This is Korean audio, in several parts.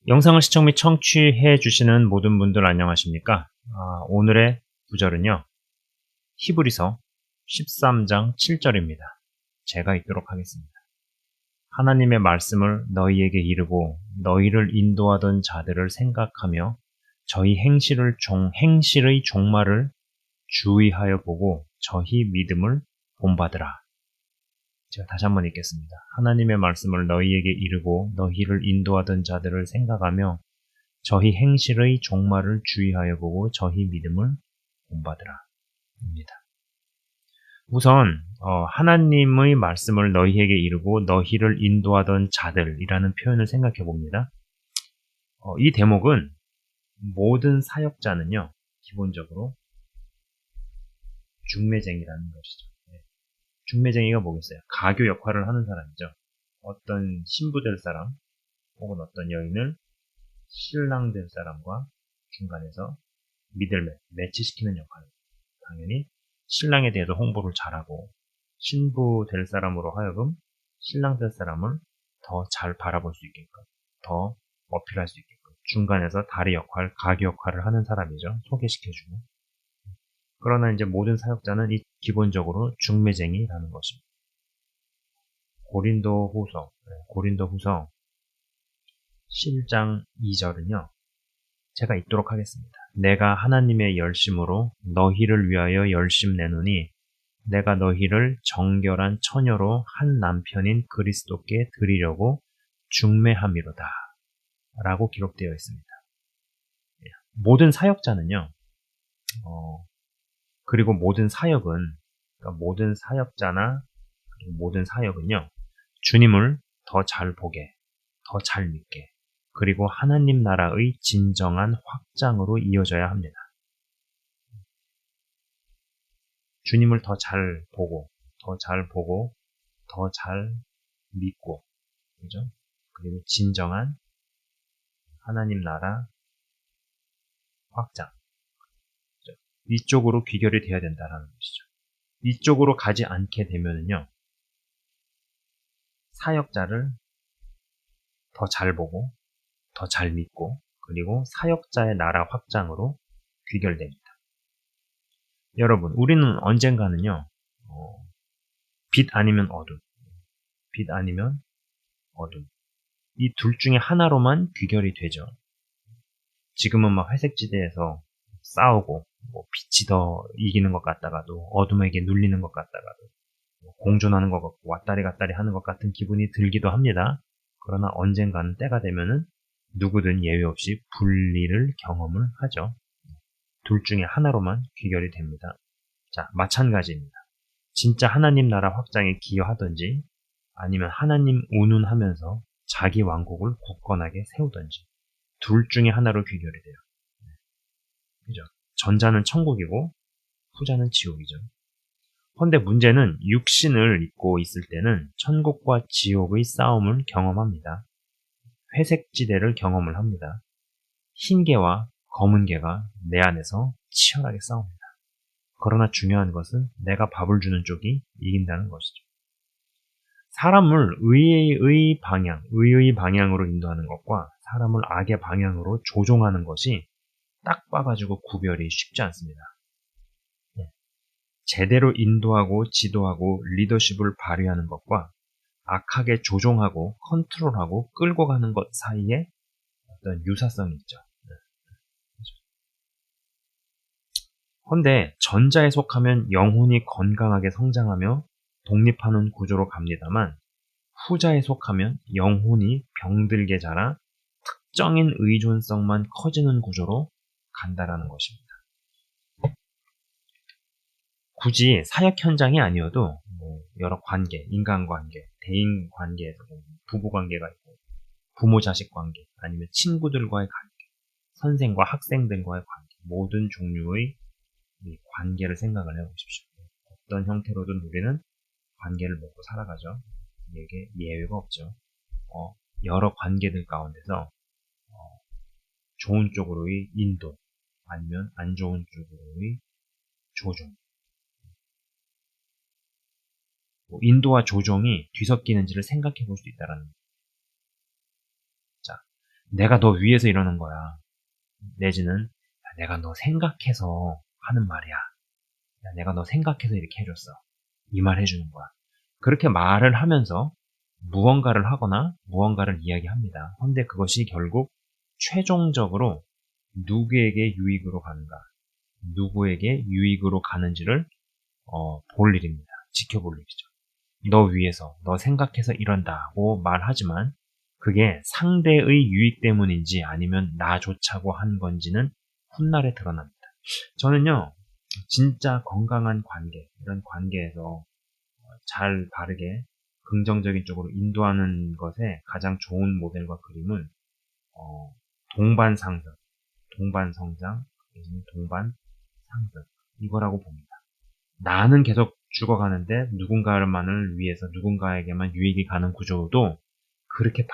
영상을 시청 및 청취해 주시는 모든 분들 안녕하십니까? 오늘의 구절은요. 히브리서 13장 7절입니다. 제가 읽도록 하겠습니다. 하나님의 말씀을 너희에게 이르고 너희를 인도하던 자들을 생각하며 저희 행실의 종말을 주의하여 보고 저희 믿음을 본받으라. 제가 다시 한번 읽겠습니다. 하나님의 말씀을 너희에게 이르고 너희를 인도하던 자들을 생각하며 저희 행실의 종말을 주의하여 보고 저희 믿음을 본받으라. 입니다. 우선 하나님의 말씀을 너희에게 이르고 너희를 인도하던 자들이라는 표현을 생각해 봅니다. 이 대목은 모든 사역자는요. 기본적으로 중매쟁이라는 것이죠. 중매쟁이가 뭐겠어요? 가교 역할을 하는 사람이죠. 어떤 신부 될 사람 혹은 어떤 여인을 신랑 될 사람과 중간에서 미들맨, 매치시키는 역할. 당연히 신랑에 대해서 홍보를 잘하고 신부 될 사람으로 하여금 신랑 될 사람을 더 잘 바라볼 수 있게끔, 더 어필할 수 있게끔 중간에서 다리 역할, 가교 역할을 하는 사람이죠. 소개시켜주고. 그러나 이제 모든 사역자는 기본적으로 중매쟁이라는 것입니다. 고린도후서 7장 2절은요. 제가 읽도록 하겠습니다. 내가 하나님의 열심으로 너희를 위하여 열심 내노니 내가 너희를 정결한 처녀로 한 남편인 그리스도께 드리려고 중매함이로다. 라고 기록되어 있습니다. 모든 사역자는요. 그리고 모든 사역은 그러니까 모든 사역자나 모든 사역은요. 주님을 더 잘 보게, 더 잘 믿게 그리고 하나님 나라의 진정한 확장으로 이어져야 합니다. 주님을 더 잘 보고, 더 잘 믿고, 그죠? 그리고 진정한 하나님 나라 확장. 그죠? 이쪽으로 귀결이 돼야 된다는 것이죠. 이쪽으로 가지 않게 되면은요, 사역자를 더 잘 보고, 더 잘 믿고, 그리고 사역자의 나라 확장으로 귀결됩니다. 여러분, 우리는 언젠가는요, 빛 아니면 어둠, 빛 아니면 어둠. 이 둘 중에 하나로만 귀결이 되죠. 지금은 막 회색지대에서 싸우고, 빛이 더 이기는 것 같다가도, 어둠에게 눌리는 것 같다가도, 공존하는 것 같고, 왔다리 갔다리 하는 것 같은 기분이 들기도 합니다. 그러나 언젠가는 때가 되면은 누구든 예외 없이 분리를 경험을 하죠. 둘 중에 하나로만 귀결이 됩니다. 자, 마찬가지입니다. 진짜 하나님 나라 확장에 기여하든지 아니면 하나님 운운하면서 자기 왕국을 굳건하게 세우든지 둘 중에 하나로 귀결이 돼요. 그죠? 전자는 천국이고 후자는 지옥이죠. 그런데 문제는 육신을 입고 있을 때는 천국과 지옥의 싸움을 경험합니다. 회색지대를 경험을 합니다. 흰 개와 검은 개가 내 안에서 치열하게 싸웁니다. 그러나 중요한 것은 내가 밥을 주는 쪽이 이긴다는 것이죠. 사람을 의의 방향으로 인도하는 것과 사람을 악의 방향으로 조종하는 것이 딱 봐가지고 구별이 쉽지 않습니다. 제대로 인도하고 지도하고 리더십을 발휘하는 것과 악하게 조종하고 컨트롤하고 끌고 가는 것 사이에 어떤 유사성이 있죠. 그런데 전자에 속하면 영혼이 건강하게 성장하며 독립하는 구조로 갑니다만 후자에 속하면 영혼이 병들게 자라 특정인 의존성만 커지는 구조로 간다라는 것입니다. 굳이 사역 현장이 아니어도 여러 관계, 인간관계, 대인 관계에서 부부관계가 있고 부모-자식 관계, 아니면 친구들과의 관계, 선생과 학생들과의 관계, 모든 종류의 관계를 생각을 해보십시오. 어떤 형태로든 우리는 관계를 맺고 살아가죠. 이게 예외가 없죠. 여러 관계들 가운데서 좋은 쪽으로의 인도, 아니면 안 좋은 쪽으로의 조종. 인도와 조종이 뒤섞이는지를 생각해 볼 수 있다는 거죠. 자, 내가 너 위해서 이러는 거야. 내지는 내가 너 생각해서 하는 말이야. 내가 너 생각해서 이렇게 해줬어. 이 말 해주는 거야. 그렇게 말을 하면서 무언가를 하거나 무언가를 이야기합니다. 그런데 그것이 결국 최종적으로 누구에게 유익으로 가는가, 누구에게 유익으로 가는지를 볼 일입니다. 지켜볼 일이죠. 너 위해서, 너 생각해서 이런다고 말하지만 그게 상대의 유익 때문인지 아니면 나 좋자고 한 건지는 훗날에 드러납니다. 저는요, 진짜 건강한 관계, 이런 관계에서 잘 바르게 긍정적인 쪽으로 인도하는 것에 가장 좋은 모델과 그림은 동반상승, 동반성장, 동반상승 이거라고 봅니다. 나는 계속 죽어가는데 누군가만을 위해서 누군가에게만 유익이 가는 구조도 그렇게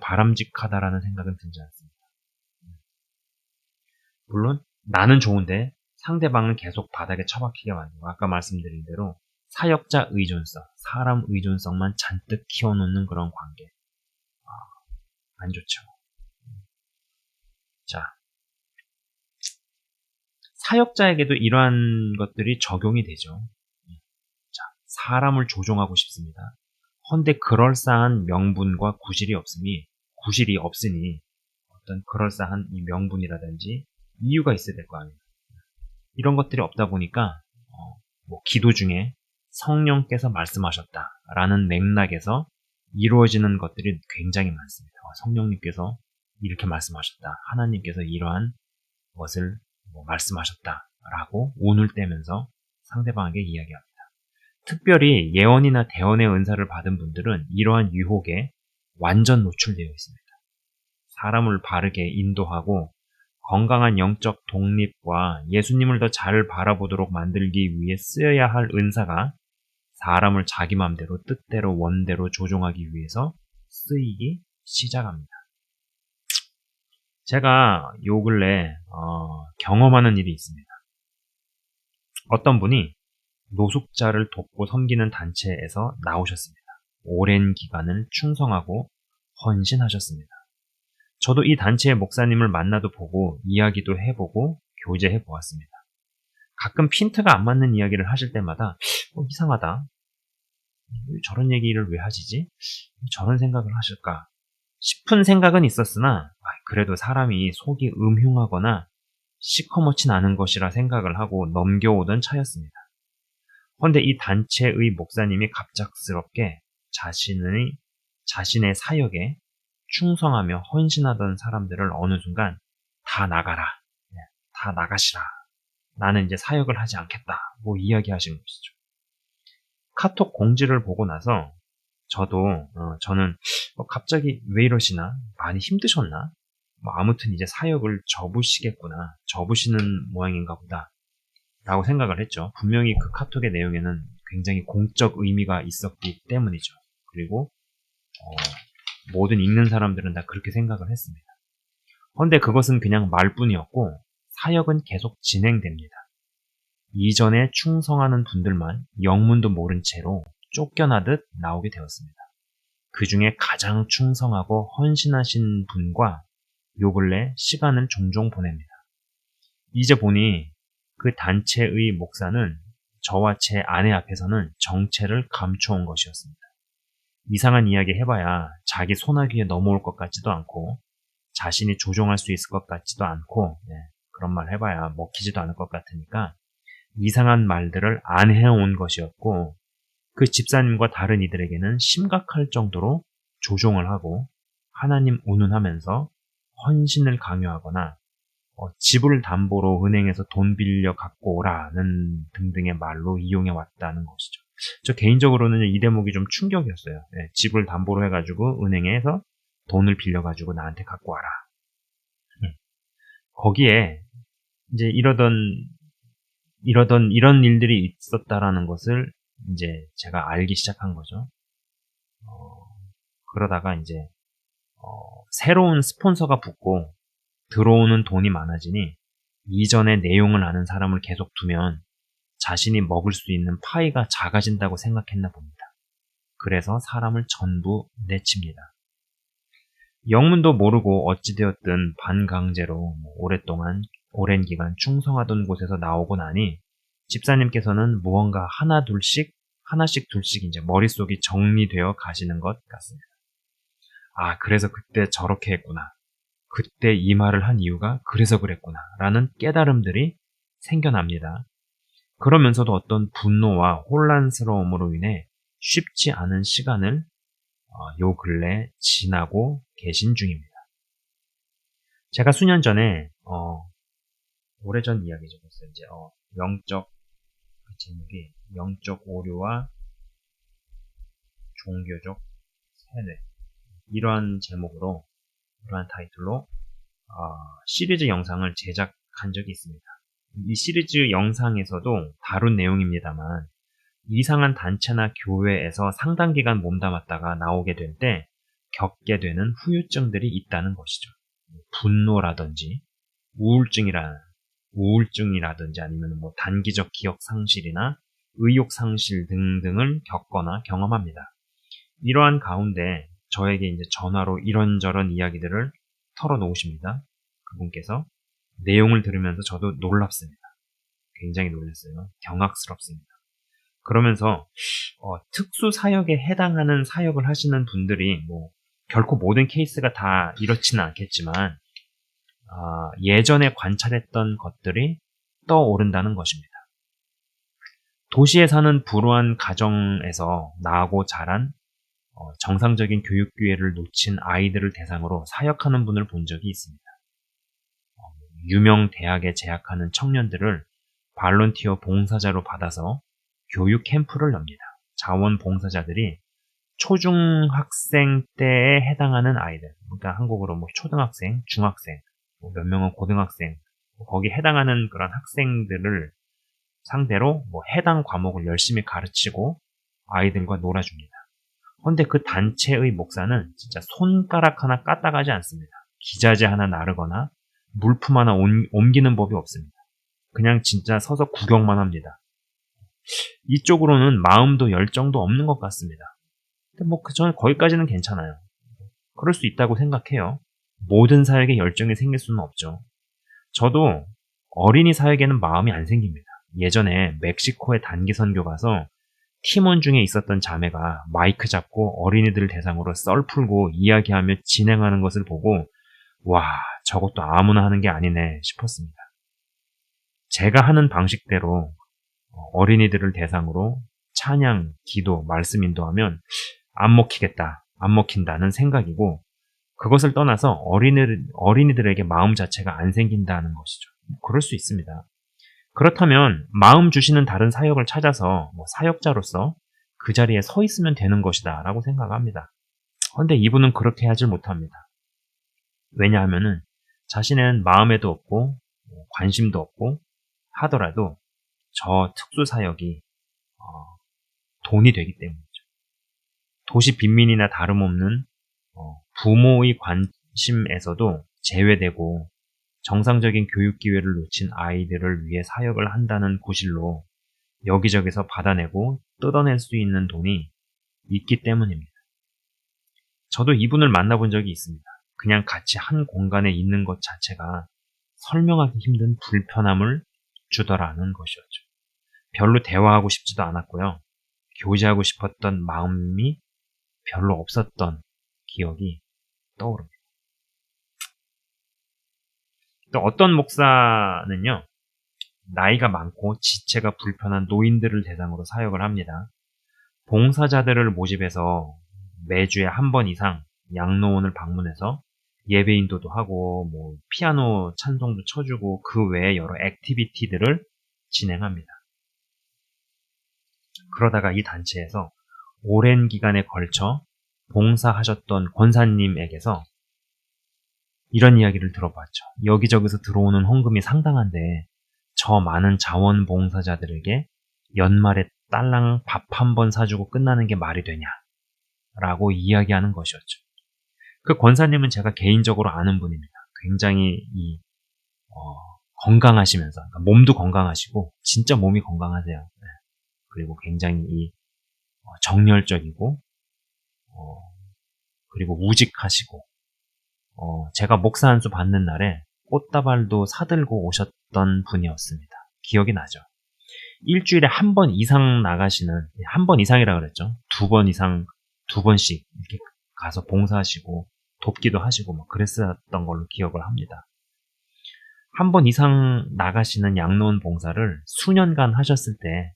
바람직하다라는 생각은 들지 않습니다. 물론 나는 좋은데 상대방은 계속 바닥에 처박히게 만들고 아까 말씀드린 대로 사역자 의존성, 사람 의존성만 잔뜩 키워놓는 그런 관계. 안 좋죠. 자, 사역자에게도 이러한 것들이 적용이 되죠. 자, 사람을 조종하고 싶습니다. 헌데 그럴싸한 명분과 구실이 없으니 어떤 그럴싸한 이 명분이라든지 이유가 있어야 될 거 아니에요. 이런 것들이 없다 보니까 기도 중에 성령께서 말씀하셨다라는 맥락에서 이루어지는 것들이 굉장히 많습니다. 성령님께서 이렇게 말씀하셨다. 하나님께서 이러한 것을 말씀하셨다라고 운을 떼면서 상대방에게 이야기합니다. 특별히 예언이나 대언의 은사를 받은 분들은 이러한 유혹에 완전 노출되어 있습니다. 사람을 바르게 인도하고 건강한 영적 독립과 예수님을 더 잘 바라보도록 만들기 위해 쓰여야 할 은사가 사람을 자기 마음대로 뜻대로 원대로 조종하기 위해서 쓰이기 시작합니다. 제가 요 근래 경험하는 일이 있습니다. 어떤 분이 노숙자를 돕고 섬기는 단체에서 나오셨습니다. 오랜 기간을 충성하고 헌신하셨습니다. 저도 이 단체의 목사님을 만나도 보고 이야기도 해보고 교제해 보았습니다. 가끔 핀트가 안 맞는 이야기를 하실 때마다 이상하다. 저런 얘기를 왜 하시지? 저런 생각을 하실까? 싶은 생각은 있었으나 그래도 사람이 속이 음흉하거나 시커멓진 않은 것이라 생각을 하고 넘겨오던 차였습니다. 그런데 이 단체의 목사님이 갑작스럽게 자신의 사역에 충성하며 헌신하던 사람들을 어느 순간 다 나가라, 다 나가시라, 나는 이제 사역을 하지 않겠다 이야기하신 것이죠. 카톡 공지를 보고 나서 저는 갑자기 왜 이러시나, 많이 힘드셨나, 아무튼 이제 사역을 접으시는 모양인가 보다 라고 생각을 했죠. 분명히 그 카톡의 내용에는 굉장히 공적 의미가 있었기 때문이죠. 그리고 모든 읽는 사람들은 다 그렇게 생각을 했습니다. 그런데 그것은 그냥 말뿐이었고 사역은 계속 진행됩니다. 이전에 충성하는 분들만 영문도 모른 채로 쫓겨나듯 나오게 되었습니다. 그 중에 가장 충성하고 헌신하신 분과 요 근래 시간을 종종 보냅니다. 이제 보니 그 단체의 목사는 저와 제 아내 앞에서는 정체를 감춰온 것이었습니다. 이상한 이야기 해봐야 자기 소나귀에 넘어올 것 같지도 않고 자신이 조종할 수 있을 것 같지도 않고 그런 말 해봐야 먹히지도 않을 것 같으니까 이상한 말들을 안 해온 것이었고 그 집사님과 다른 이들에게는 심각할 정도로 조종을 하고 하나님 운운하면서 헌신을 강요하거나 집을 담보로 은행에서 돈 빌려 갖고 오라는 등등의 말로 이용해 왔다는 것이죠. 저 개인적으로는 이 대목이 좀 충격이었어요. 집을 담보로 해가지고 은행에서 돈을 빌려가지고 나한테 갖고 와라. 거기에 이제 이런 일들이 있었다라는 것을 이제 제가 알기 시작한 거죠. 그러다가 이제 새로운 스폰서가 붙고 들어오는 돈이 많아지니 이전의 내용을 아는 사람을 계속 두면 자신이 먹을 수 있는 파이가 작아진다고 생각했나 봅니다. 그래서 사람을 전부 내칩니다. 영문도 모르고 어찌되었든 반강제로 오랜 기간 충성하던 곳에서 나오고 나니 집사님께서는 무언가 하나씩 둘씩 이제 머릿속이 정리되어 가시는 것 같습니다. 아, 그래서 그때 저렇게 했구나. 그때 이 말을 한 이유가 그래서 그랬구나. 라는 깨달음들이 생겨납니다. 그러면서도 어떤 분노와 혼란스러움으로 인해 쉽지 않은 시간을 요 근래 지나고 계신 중입니다. 제가 수년 전에 오래전 이야기죠. 벌써 이제 그 제목이 영적 오류와 종교적 세뇌, 이러한 제목으로, 이러한 타이틀로 시리즈 영상을 제작한 적이 있습니다. 이 시리즈 영상에서도 다룬 내용입니다만, 이상한 단체나 교회에서 상당 기간 몸담았다가 나오게 될 때 겪게 되는 후유증들이 있다는 것이죠. 분노라든지 우울증이라든지 아니면 단기적 기억 상실이나 의욕 상실 등등을 겪거나 경험합니다. 이러한 가운데 저에게 이제 전화로 이런저런 이야기들을 털어놓으십니다. 그분께서. 내용을 들으면서 저도 놀랍습니다. 굉장히 놀랐어요. 경악스럽습니다. 그러면서 특수 사역에 해당하는 사역을 하시는 분들이 결코 모든 케이스가 다 이렇지는 않겠지만 예전에 관찰했던 것들이 떠오른다는 것입니다. 도시에 사는 불우한 가정에서 나고 자란 정상적인 교육 기회를 놓친 아이들을 대상으로 사역하는 분을 본 적이 있습니다. 유명 대학에 재학하는 청년들을 발런티어 봉사자로 받아서 교육 캠프를 엽니다. 자원봉사자들이 초중학생 때에 해당하는 아이들, 그러니까 한국으로 초등학생, 중학생, 몇 명은 고등학생, 거기에 해당하는 그런 학생들을 상대로 해당 과목을 열심히 가르치고 아이들과 놀아줍니다. 그런데 그 단체의 목사는 진짜 손가락 하나 까딱하지 않습니다. 기자재 하나 나르거나 물품 하나 옮기는 법이 없습니다. 그냥 진짜 서서 구경만 합니다. 이쪽으로는 마음도 열정도 없는 것 같습니다. 근데 저는 거기까지는 괜찮아요. 그럴 수 있다고 생각해요. 모든 사역에 열정이 생길 수는 없죠. 저도 어린이 사역에는 마음이 안 생깁니다. 예전에 멕시코에 단기 선교 가서 팀원 중에 있었던 자매가 마이크 잡고 어린이들을 대상으로 썰 풀고 이야기하며 진행하는 것을 보고 와, 저것도 아무나 하는 게 아니네 싶었습니다. 제가 하는 방식대로 어린이들을 대상으로 찬양, 기도, 말씀 인도하면 안 먹히겠다, 안 먹힌다는 생각이고, 그것을 떠나서 어린이들에게 마음 자체가 안 생긴다는 것이죠. 그럴 수 있습니다. 그렇다면 마음 주시는 다른 사역을 찾아서 사역자로서 그 자리에 서 있으면 되는 것이다 라고 생각합니다. 그런데 이분은 그렇게 하질 못합니다. 왜냐하면은 자신은 마음에도 없고 관심도 없고 하더라도 저 특수 사역이 돈이 되기 때문이죠. 도시 빈민이나 다름없는 부모의 관심에서도 제외되고 정상적인 교육 기회를 놓친 아이들을 위해 사역을 한다는 구실로 여기저기서 받아내고 뜯어낼 수 있는 돈이 있기 때문입니다. 저도 이분을 만나본 적이 있습니다. 그냥 같이 한 공간에 있는 것 자체가 설명하기 힘든 불편함을 주더라는 것이었죠. 별로 대화하고 싶지도 않았고요. 교제하고 싶었던 마음이 별로 없었던 기억이 떠오릅니다. 또 어떤 목사는요, 나이가 많고 지체가 불편한 노인들을 대상으로 사역을 합니다. 봉사자들을 모집해서 매주에 한 번 이상 양로원을 방문해서 예배 인도도 하고 피아노 찬송도 쳐주고 그 외에 여러 액티비티들을 진행합니다. 그러다가 이 단체에서 오랜 기간에 걸쳐 봉사하셨던 권사님에게서 이런 이야기를 들어봤죠. 여기저기서 들어오는 헌금이 상당한데 저 많은 자원봉사자들에게 연말에 딸랑 밥 한 번 사주고 끝나는 게 말이 되냐? 라고 이야기하는 것이었죠. 그 권사님은 제가 개인적으로 아는 분입니다. 굉장히 건강하시면서, 그러니까 몸도 건강하시고 진짜 몸이 건강하세요. 네. 그리고 굉장히 정열적이고 그리고 우직하시고 제가 목사 안수 받는 날에 꽃다발도 사들고 오셨던 분이었습니다. 기억이 나죠. 일주일에 한 번 이상 나가시는, 한 번 이상이라 그랬죠. 2번 이상, 2번씩 이렇게 가서 봉사하시고 돕기도 하시고 막 그랬었던 걸로 기억을 합니다. 한 번 이상 나가시는 양로원 봉사를 수년간 하셨을 때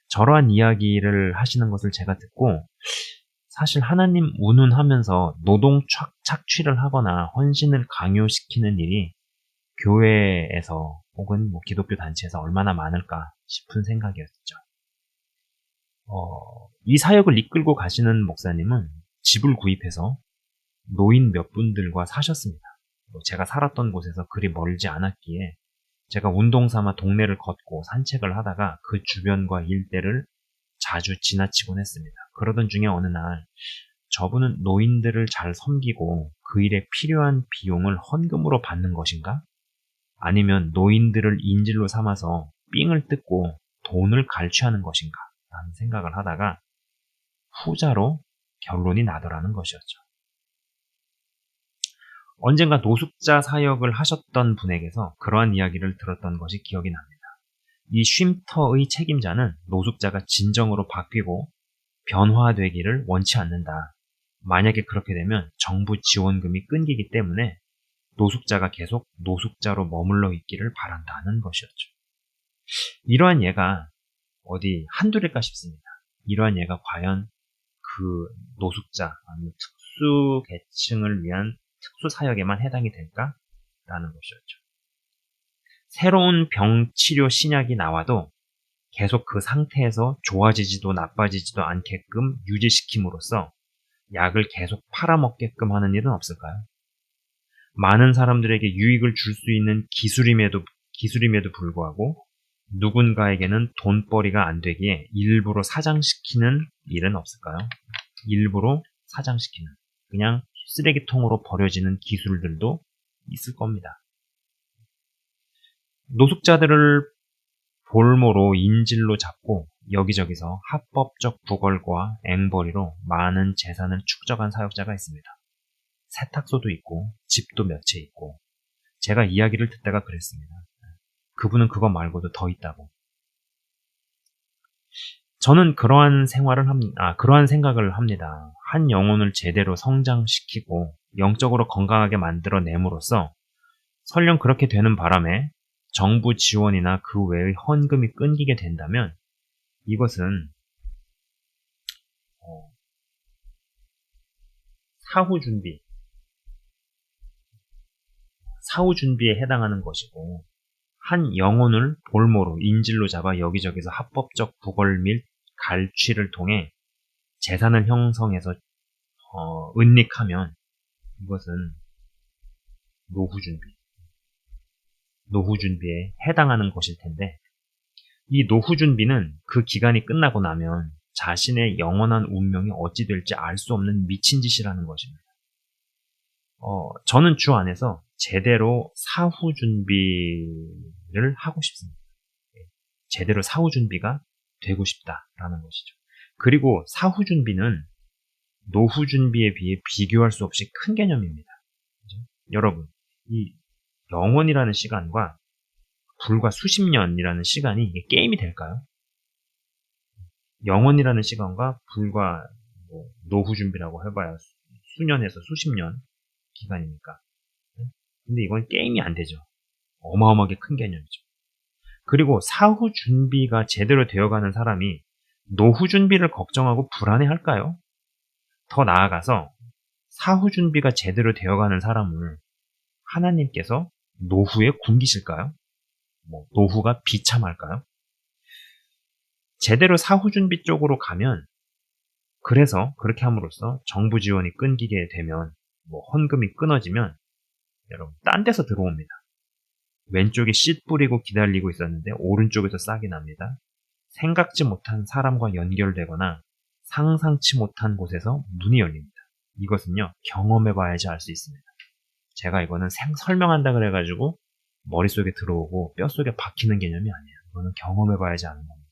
저러한 이야기를 하시는 것을 제가 듣고, 사실 하나님 운운하면서 노동 착취를 하거나 헌신을 강요시키는 일이 교회에서 혹은 뭐 기독교 단체에서 얼마나 많을까 싶은 생각이었죠. 이 사역을 이끌고 가시는 목사님은 집을 구입해서 노인 몇 분들과 사셨습니다. 제가 살았던 곳에서 그리 멀지 않았기에 제가 운동 삼아 동네를 걷고 산책을 하다가 그 주변과 일대를 자주 지나치곤 했습니다. 그러던 중에 어느 날 저분은 노인들을 잘 섬기고 그 일에 필요한 비용을 헌금으로 받는 것인가? 아니면 노인들을 인질로 삼아서 삥을 뜯고 돈을 갈취하는 것인가? 라는 생각을 하다가 후자로 결론이 나더라는 것이었죠. 언젠가 노숙자 사역을 하셨던 분에게서 그러한 이야기를 들었던 것이 기억이 납니다. 이 쉼터의 책임자는 노숙자가 진정으로 바뀌고 변화되기를 원치 않는다. 만약에 그렇게 되면 정부 지원금이 끊기기 때문에 노숙자가 계속 노숙자로 머물러 있기를 바란다는 것이었죠. 이러한 예가 어디 한둘일까 싶습니다. 이러한 예가 과연 그 노숙자, 아니면 특수 계층을 위한 특수 사역에만 해당이 될까라는 것이었죠. 새로운 병치료 신약이 나와도 계속 그 상태에서 좋아지지도 나빠지지도 않게끔 유지시킴으로써 약을 계속 팔아먹게끔 하는 일은 없을까요? 많은 사람들에게 유익을 줄 수 있는 기술임에도 불구하고 누군가에게는 돈벌이가 안 되기에 일부러 사장시키는 일은 없을까요? 일부러 사장시키는, 그냥 쓰레기통으로 버려지는 기술들도 있을 겁니다. 노숙자들을 볼모로 인질로 잡고 여기저기서 합법적 부걸과 앵벌이로 많은 재산을 축적한 사역자가 있습니다. 세탁소도 있고 집도 몇 채 있고, 제가 이야기를 듣다가 그랬습니다. 그분은 그거 말고도 더 있다고. 저는 그러한 생각을 합니다. 한 영혼을 제대로 성장시키고 영적으로 건강하게 만들어냄으로써 설령 그렇게 되는 바람에 정부 지원이나 그 외의 헌금이 끊기게 된다면 이것은 사후 준비에 해당하는 것이고, 한 영혼을 볼모로 인질로 잡아 여기저기서 합법적 부걸 및 갈취를 통해 재산을 형성해서 은닉하면 이것은 노후 준비에 해당하는 것일 텐데, 이 노후 준비는 그 기간이 끝나고 나면 자신의 영원한 운명이 어찌 될지 알 수 없는 미친 짓이라는 것입니다. 저는 주 안에서 제대로 사후 준비를 하고 싶습니다. 제대로 사후 준비가 되고 싶다라는 것이죠. 그리고 사후 준비는 노후 준비에 비해 비교할 수 없이 큰 개념입니다. 그렇죠? 여러분, 이 영원이라는 시간과 불과 수십 년이라는 시간이 이게 게임이 될까요? 영원이라는 시간과 불과 노후 준비라고 해봐야 수년에서 수십 년 기간이니까. 근데 이건 게임이 안 되죠. 어마어마하게 큰 개념이죠. 그리고 사후 준비가 제대로 되어가는 사람이 노후 준비를 걱정하고 불안해할까요? 더 나아가서 사후 준비가 제대로 되어가는 사람을 하나님께서 노후에 굶기실까요? 노후가 비참할까요? 제대로 사후 준비 쪽으로 가면, 그래서 그렇게 함으로써 정부 지원이 끊기게 되면, 헌금이 끊어지면 여러분 딴 데서 들어옵니다. 왼쪽에 씨 뿌리고 기다리고 있었는데 오른쪽에서 싹이 납니다. 생각지 못한 사람과 연결되거나 상상치 못한 곳에서 문이 열립니다. 이것은요, 경험해봐야지 알 수 있습니다. 제가 이거는 설명한다 그래가지고 머릿속에 들어오고 뼛속에 박히는 개념이 아니에요. 이거는 경험해봐야지 아는 겁니다.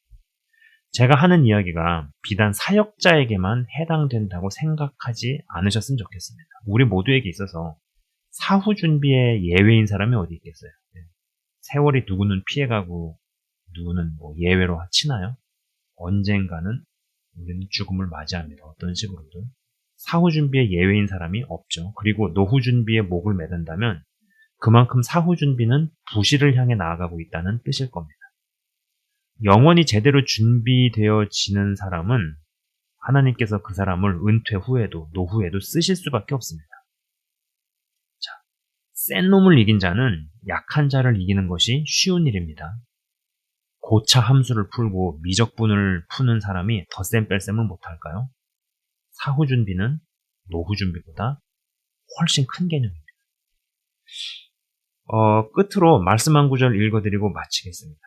제가 하는 이야기가 비단 사역자에게만 해당된다고 생각하지 않으셨으면 좋겠습니다. 우리 모두에게 있어서 사후 준비에 예외인 사람이 어디 있겠어요? 세월이 누구는 피해가고 누구는 뭐 예외로 치나요? 언젠가는 우리는 죽음을 맞이합니다. 어떤 식으로든. 사후 준비에 예외인 사람이 없죠. 그리고 노후 준비에 목을 매든다면 그만큼 사후 준비는 부실을 향해 나아가고 있다는 뜻일 겁니다. 영원히 제대로 준비되어지는 사람은 하나님께서 그 사람을 은퇴 후에도 노후에도 쓰실 수밖에 없습니다. 자, 센 놈을 이긴 자는 약한 자를 이기는 것이 쉬운 일입니다. 고차 함수를 풀고 미적분을 푸는 사람이 덧셈 뺄셈을 못할까요? 사후 준비는 노후 준비보다 훨씬 큰 개념입니다. 끝으로 말씀 한 구절 읽어드리고 마치겠습니다.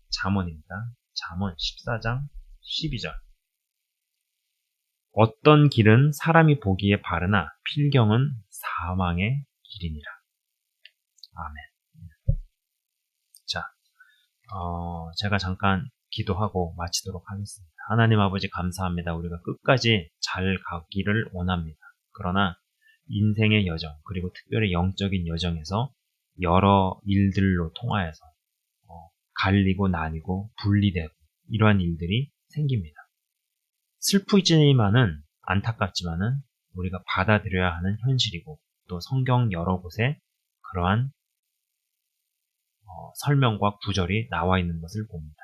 잠언입니다. 잠언 14장 12절. 어떤 길은 사람이 보기에 바르나 필경은 사망의 길이니라. 아멘. 자, 제가 잠깐 기도하고 마치도록 하겠습니다. 하나님 아버지 감사합니다. 우리가 끝까지 잘 가기를 원합니다. 그러나 인생의 여정, 그리고 특별히 영적인 여정에서 여러 일들로 통하여서 갈리고 나뉘고 분리되고 이러한 일들이 생깁니다. 슬프지만은 안타깝지만은 우리가 받아들여야 하는 현실이고 또 성경 여러 곳에 그러한 설명과 구절이 나와 있는 것을 봅니다.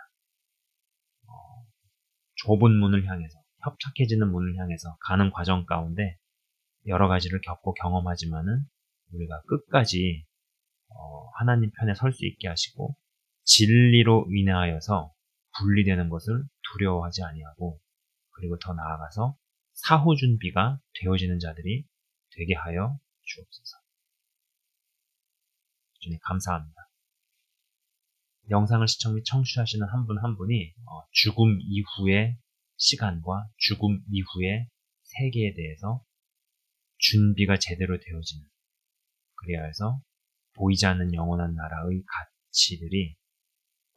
좁은 문을 향해서 협착해지는 문을 향해서 가는 과정 가운데 여러 가지를 겪고 경험하지만은 우리가 끝까지 하나님 편에 설 수 있게 하시고 진리로 인하여서 분리되는 것을 두려워하지 아니하고 그리고 더 나아가서 사후 준비가 되어지는 자들이 되게 하여 주옵소서. 주님 감사합니다. 영상을 시청 및 청취하시는 한 분 한 분이 죽음 이후의 시간과 죽음 이후의 세계에 대해서 준비가 제대로 되어지는 그래야 해서 보이지 않는 영원한 나라의 가치들이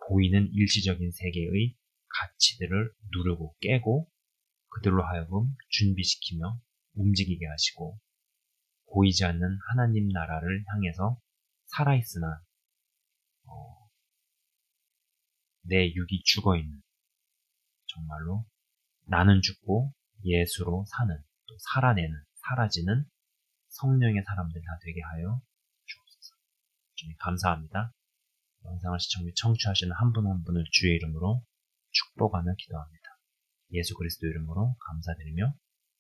보이는 일시적인 세계의 가치들을 누르고 깨고 그들로 하여금 준비시키며 움직이게 하시고 보이지 않는 하나님 나라를 향해서 살아있으나 내 육이 죽어있는 정말로 나는 죽고 예수로 사는 또 살아내는 사라지는 성령의 사람들 다 되게 하여 주옵소서. 주님 감사합니다. 영상을 시청 및 청취하시는 한 분 한 분을 주의 이름으로 축복하며 기도합니다. 예수 그리스도 이름으로 감사드리며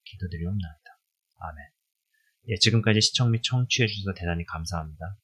기도드리옵나이다. 아멘. 지금까지 시청 및 청취해 주셔서 대단히 감사합니다.